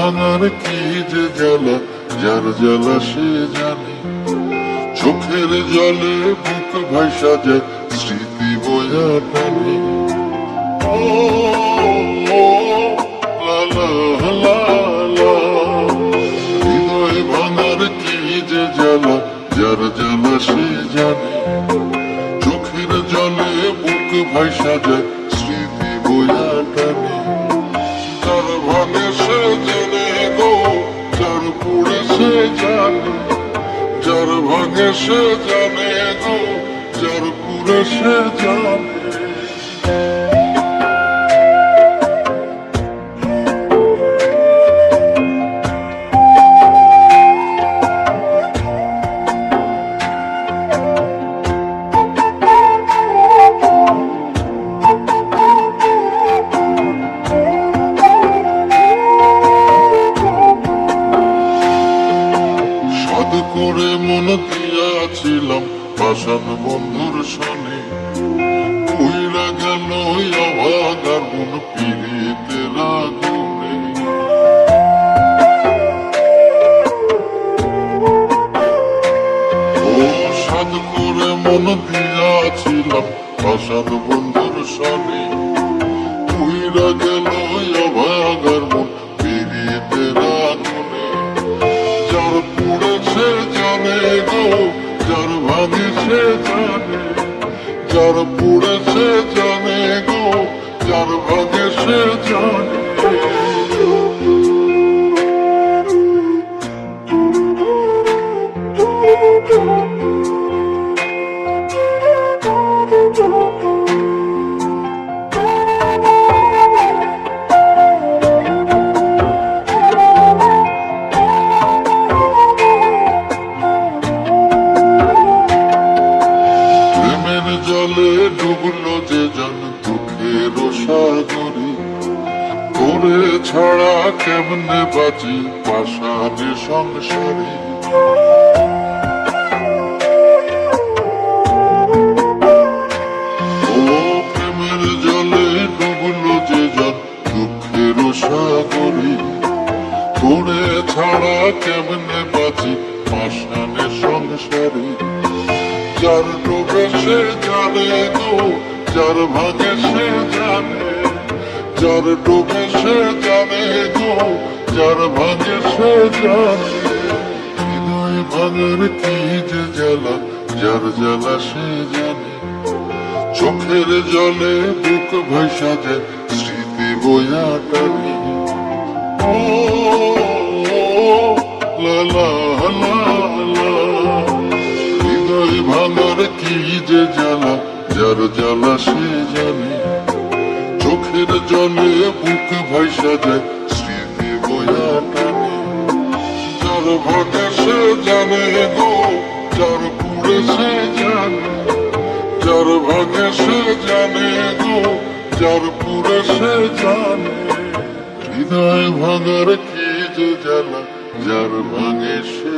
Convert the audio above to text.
ভাঙার কি যে জ্বালা, যার জ্বালা সে জানে। চোখের জলে বুক ভাসা যায়, স্মৃতি বয়া টানে। ও লা লা লা লা, হৃদয় ভাঙার কি যে জ্বালা, যার জ্বালা সে জানে। চোখের জলে বুক ভাসা যায়, স্মৃতি বয়া টানে। যার ভাঙে সে জানে গো, যার পুড়ে সে জানে। যার ভাঙে সে জানে গো, যার পুড়ে সে জানে। করে মন দিয়াছিলাম পাষাণ বন্ধুর সনে, উইরা গেল অভাগার মন পীড়িতের আগুনে। ও সাধ করে মন দিয়াছিলাম পাষাণ বন্ধুর সনে, উইরা গেল অভাগার মন পীড়িতের আগুনে। যার পুড়েছে জানে গো, যার ভাঙে সে জানে। যার পুড়েছে জানে গো, যার ভাঙে সে জানে। জলে ডুবলো যে জন দুঃখের সাগরে, করে ছাড়া কেমনে বাঁচি পাষাণে সংসারে। ও প্রেমের জলে ডুবলো যে জন দুঃখের সাগরে, করে ছাড়া কেমনে বাঁচি পাষাণে সংসারে। যার ডুবে সে জানে গো, যার ভাঙে সে জানে। যার ডুবে সে জানে গো, যার ভাঙে সে জানে। হৃদয় ভাঙার কি যে জ্বালা, যার জ্বালা সে জানে। চোখের জলে বুক ভাসা যায়, স্মৃতি বয়া টানে। ও লা লা লা লা, হৃদয় ভাঙার কি যে জ্বালা, যার জ্বালা সে জানে। চোখের জলে বুক ভাসা যায়, স্মৃতি বয়া টানে। যার ভাঙে সে জানে গো, যার পুড়ে সে জানে। যার ভাঙে সে জানে গো, যার পুড়ে সে জানে। হৃদয় ভাঙার কি যে জ্বালা, যার ভাঙে সে